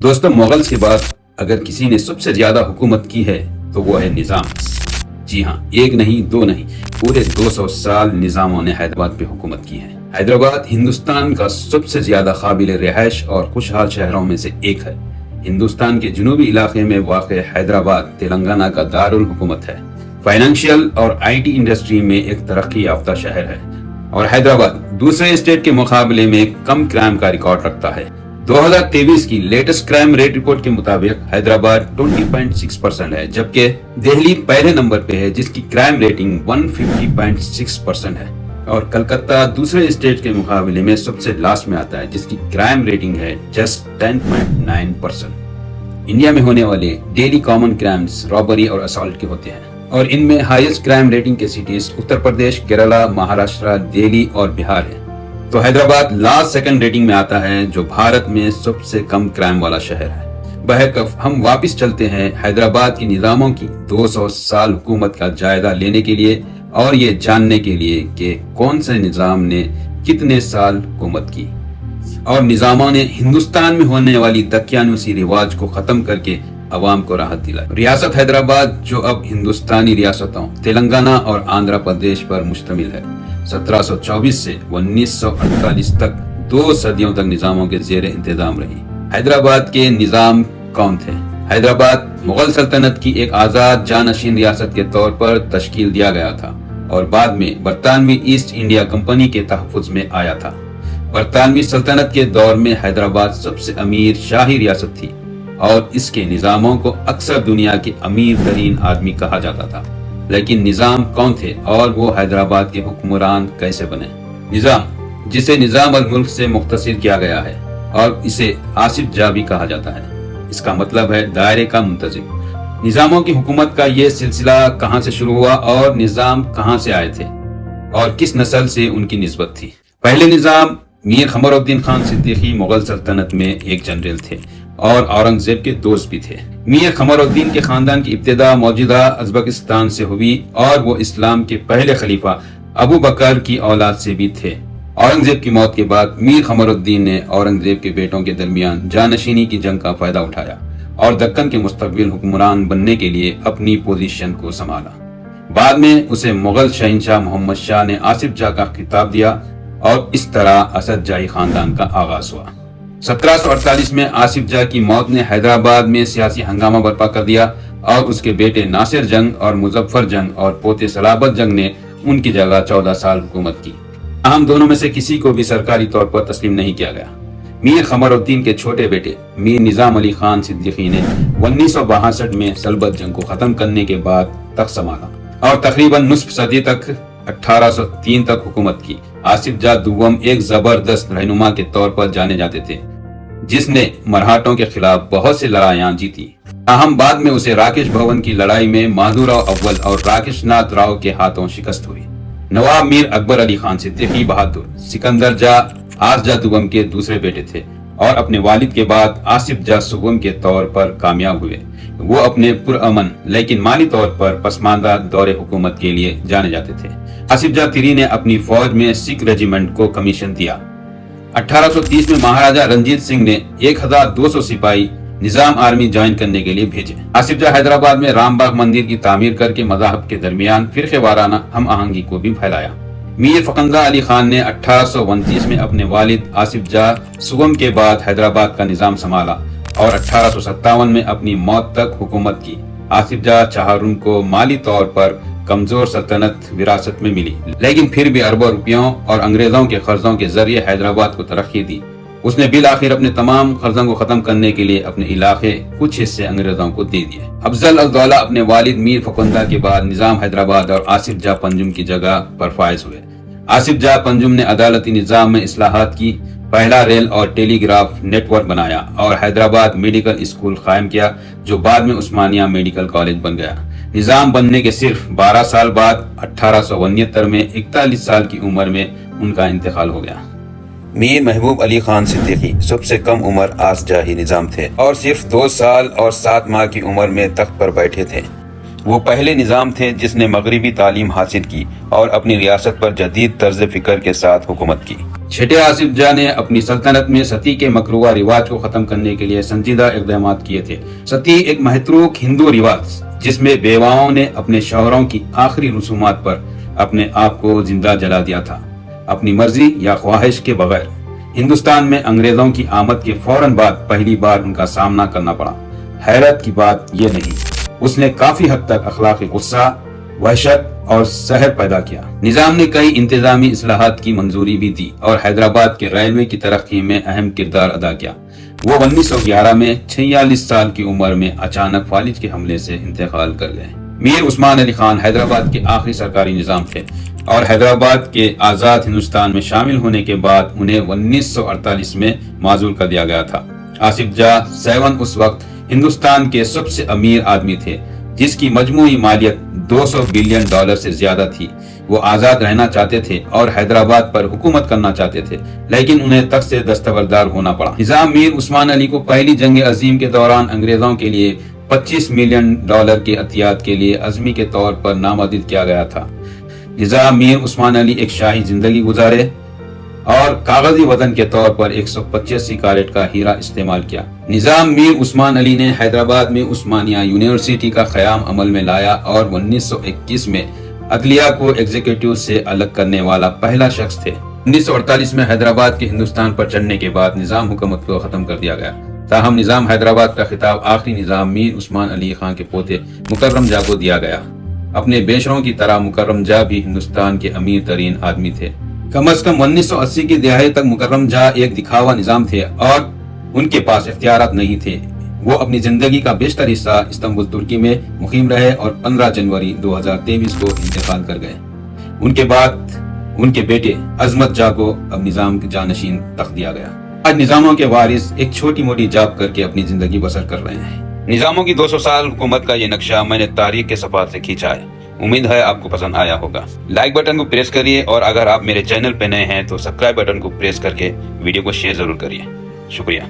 دوستوں، مغلز کے بعد اگر کسی نے سب سے زیادہ حکومت کی ہے تو وہ ہے نظام۔ جی ہاں، ایک نہیں دو نہیں، پورے 200 سال نظاموں نے حیدرآباد پہ حکومت کی ہے۔ حیدرآباد ہندوستان کا سب سے زیادہ قابل رہائش اور خوشحال شہروں میں سے ایک ہے۔ ہندوستان کے جنوبی علاقے میں واقع حیدرآباد تلنگانہ کا دارالحکومت ہے۔ فائنانشیل اور آئی ٹی انڈسٹری میں ایک ترقی یافتہ شہر ہے، اور حیدرآباد دوسرے اسٹیٹ کے مقابلے میں کم کرائم کا ریکارڈ رکھتا ہے۔ 2023 کی لیٹسٹ کرائم ریٹ رپورٹ کے مطابق حیدرآباد 20.6% ہے، جبکہ دہلی پہلے نمبر پہ ہے جس کی کرائم ریٹنگ 150.6% ہے، اور کلکتہ دوسرے اسٹیٹ کے مقابلے میں سب سے لاسٹ میں آتا ہے جس کی کرائم ریٹنگ ہے جسٹ 10.9%۔ انڈیا میں ہونے والے ڈیلی کامن کرائمز رابری اور اسالٹ کے ہوتے ہیں، اور ان میں ہائیسٹ کرائم ریٹنگ کے سٹیز اتر پردیش، کیرلا، مہاراشٹر، دہلی اور بہار ہے۔ تو حیدرآباد لاسٹ سیکنڈ ریٹنگ میں آتا ہے، جو بھارت میں سب سے کم کرائم والا شہر ہے۔ بہرکیف ہم واپس چلتے ہیں حیدرآباد کی نظاموں کی 200 سال حکومت کا جائزہ لینے کے لیے، اور یہ جاننے کے لیے کہ کون سے نظام نے کتنے سال حکومت کی، اور نظاموں نے ہندوستان میں ہونے والی دقیانوسی رواج کو ختم کر کے عوام کو راحت دلائی۔ ریاست حیدرآباد جو اب ہندوستانی ریاستوں تلنگانہ اور آندھرا پردیش پر مشتمل ہے، 1724 سے 1948 تک 2 صدیوں تک نظاموں کے زیر انتظام رہی۔ حیدرآباد کے نظام کون تھے؟ حیدرآباد مغل سلطنت کی ایک آزاد جانشین ریاست کے طور پر تشکیل دیا گیا تھا، اور بعد میں برطانوی ایسٹ انڈیا کمپنی کے تحفظ میں آیا تھا۔ برطانوی سلطنت کے دور میں حیدرآباد سب سے امیر شاہی ریاست تھی، اور اس کے نظاموں کو اکثر دنیا کے امیر ترین آدمی کہا جاتا تھا۔ لیکن نظام کون تھے، اور وہ حیدرآباد کے حکمران کیسے بنے؟ نظام، جسے نظام الملک سے مختصر کیا گیا ہے، اور اسے آصف جاہ بھی کہا جاتا ہے، اس کا مطلب ہے دائرے کا منتظم۔ نظاموں کی حکومت کا یہ سلسلہ کہاں سے شروع ہوا، اور نظام کہاں سے آئے تھے، اور کس نسل سے ان کی نسبت تھی؟ پہلے نظام میر قمر الدین خان صدیقی مغل سلطنت میں ایک جنرل تھے، اور اورنگزیب کے دوست بھی تھے۔ میر قمر الدین کے خاندان کی ابتدا موجودہ ازبکستان سے ہوئی، اور وہ اسلام کے پہلے خلیفہ ابو بکر کی اولاد سے بھی تھے۔ اورنگزیب کی موت کے بعد میر قمر الدین نے اورنگزیب کے بیٹوں کے درمیان جانشینی کی جنگ کا فائدہ اٹھایا، اور دکن کے مستقبل حکمران بننے کے لیے اپنی پوزیشن کو سنبھالا۔ بعد میں اسے مغل شہنشاہ محمد شاہ نے آصف جاہ کا خطاب دیا، اور اس طرح اسد جاہی خاندان کا آغاز ہوا۔ 1748 میں آصف جاہ کی موت نے حیدرآباد میں سیاسی ہنگامہ برپا کر دیا، اور اس کے بیٹے ناصر جنگ اور مظفر جنگ اور پوتے صلابت جنگ نے ان کی جگہ 14 سال حکومت کی۔ اہم دونوں میں سے کسی کو بھی سرکاری طور پر تسلیم نہیں کیا گیا۔ میر قمر الدین کے چھوٹے بیٹے میر نظام علی خان صدیقی نے 1962 میں صلبت جنگ کو ختم کرنے کے بعد تخت سنبھالا، اور تقریباً نصف صدی تک 1803 تک حکومت کی۔ آصف جاہ دوم ایک زبردست رہنما کے طور پر جانے جاتے تھے، جس نے مرہٹوں کے خلاف بہت سی لڑائیاں جیتی۔ تاہم بعد میں اسے راکیش بھون کی لڑائی میں مادھوراؤ اول اور راکیش ناتھ راؤ کے ہاتھوں شکست ہوئی۔ نواب میر اکبر علی خان صدیقی بہادر سکندر جاہ آس جاہ دوم کے دوسرے بیٹے تھے، اور اپنے والد کے بعد آصف جاہ سوم کے طور پر کامیاب ہوئے۔ وہ اپنے پرامن لیکن مالی طور پر پسماندہ دور حکومت کے لیے جانے جاتے تھے۔ آصف جاہ تری نے اپنی فوج میں سکھ ریجیمنٹ کو کمیشن دیا۔ 1830 میں مہاراجہ رنجیت سنگھ نے 1200 سپاہی نظام آرمی جوائن کرنے کے لیے بھیجے۔ آصف جاہ حیدرآباد میں رام باغ مندر کی تعمیر کر کے مذاہب کے درمیان فرقے وارانہ ہم آہنگی کو بھی پھیلایا۔ میر فقندہ علی خان نے 1829 میں اپنے والد آصف جاہ سوم کے بعد حیدرآباد کا نظام سنبھالا، اور 1857 میں اپنی موت تک حکومت کی۔ آصف جاہ چہارم کو مالی طور پر کمزور سلطنت وراثت میں ملی، لیکن پھر بھی اربوں روپیوں اور انگریزوں کے قرضوں کے ذریعے حیدرآباد کو ترقی دی۔ اس نے بالآخر اپنے تمام قرضوں کو ختم کرنے کے لیے اپنے علاقے کچھ حصے انگریزوں کو دے دیے۔ افضل الدولہ اپنے والد میر فقندہ کے بعد نظام حیدرآباد اور آصف جاہ پنجم کی جگہ پر فائز ہوئے۔ آصف جاہ پنجم نے عدالتی نظام میں اصلاحات کی، پہلا ریل اور ٹیلی گراف نیٹ ورک بنایا، اور حیدرآباد میڈیکل اسکول قائم کیا، جو بعد میں عثمانیہ میڈیکل کالج بن گیا۔ نظام بننے کے صرف 12 سال بعد 1869 میں 41 سال کی عمر میں ان کا انتقال ہو گیا۔ میر محبوب علی خان صدیقی سب سے کم عمر آس جاہی نظام تھے، اور صرف 2 سال اور 7 ماہ کی عمر میں تخت پر بیٹھے تھے۔ وہ پہلے نظام تھے جس نے مغربی تعلیم حاصل کی اور اپنی ریاست پر جدید طرز فکر کے ساتھ حکومت کی۔ چھٹے آصف جاہ نے اپنی سلطنت میں ستی کے مکروہ رواج کو ختم کرنے کے لیے سنجیدہ اقدامات کیے تھے۔ ستی ایک متروک ہندو رواج جس میں بیواؤں نے اپنے شوہروں کی آخری رسومات پر اپنے آپ کو زندہ جلا دیا تھا، اپنی مرضی یا خواہش کے بغیر۔ ہندوستان میں انگریزوں کی آمد کے فوراً بعد پہلی بار ان کا سامنا کرنا پڑا۔ حیرت کی بات یہ نہیں، اس نے کافی حد تک اخلاقی غصہ، وحشت اور زہر پیدا کیا۔ نظام نے کئی انتظامی اصلاحات کی منظوری بھی دی اور حیدرآباد کے ریلوے کی ترقی میں اہم کردار ادا کیا۔ وہ 1911 میں 46 سال کی عمر میں اچانک فالج کے حملے سے انتقال کر گئے۔ میر عثمان علی خان حیدرآباد کے آخری سرکاری نظام تھے اور حیدرآباد کے آزاد ہندوستان میں شامل ہونے کے بعد انہیں 1948 میں معزول کر دیا گیا تھا۔ آصف جاہ 7 اس وقت ہندوستان کے سب سے امیر آدمی تھے جس کی مجموعی مالیت $200 بلین سے زیادہ تھی۔ وہ آزاد رہنا چاہتے تھے اور حیدرآباد پر حکومت کرنا چاہتے تھے، لیکن انہیں تخت سے دستبردار ہونا پڑا۔ نظام میر عثمان علی کو پہلی جنگ عظیم کے دوران انگریزوں کے لیے $25 ملین کے عطیات کے لیے عزمی کے طور پر نامزد کیا گیا تھا۔ نظام میر عثمان علی ایک شاہی زندگی گزارے اور کاغذی وزن کے طور پر 185 کیرٹ کا ہیرا استعمال کیا۔ نظام میر عثمان علی نے حیدرآباد میں عثمانیہ یونیورسٹی کا قیام عمل میں لایا اور 1921 میں عدلیہ کو ایگزیکٹو سے الگ کرنے والا پہلا شخص تھے۔ 1948 میں حیدرآباد کے ہندوستان پر چڑھنے کے بعد نظام حکومت کو ختم کر دیا گیا، تاہم نظام حیدرآباد کا خطاب آخری نظام میر عثمان علی خان کے پوتے مکرم جاہ کو دیا گیا۔ اپنے بیشروں کی طرح مکرم جاہ بھی ہندوستان کے امیر ترین آدمی تھے۔ کم از کم 1980 کی دہائی تک مکرم جاہ ایک دکھاوا نظام تھے اور ان کے پاس اختیارات نہیں تھے۔ وہ اپنی زندگی کا بیشتر حصہ استنبول ترکی میں مقیم رہے اور 15 جنوری 2023 کو انتقال کر گئے۔ ان کے بعد ان کے بیٹے عظمت جاہ کو اب نظام جانشین تخت دیا گیا۔ آج نظاموں کے وارث ایک چھوٹی موٹی جاب کر کے اپنی زندگی بسر کر رہے ہیں۔ نظاموں کی 200 سال حکومت کا یہ نقشہ میں نے تاریخ کے صفحات سے کھینچا ہے۔ امید ہے آپ کو پسند آیا ہوگا۔ لائک بٹن کو پریس کریے اور اگر آپ میرے چینل پہ نئے ہیں تو سبسکرائب بٹن کو پریس کر کے ویڈیو کو شیئر ضرور کریے۔ شکریہ۔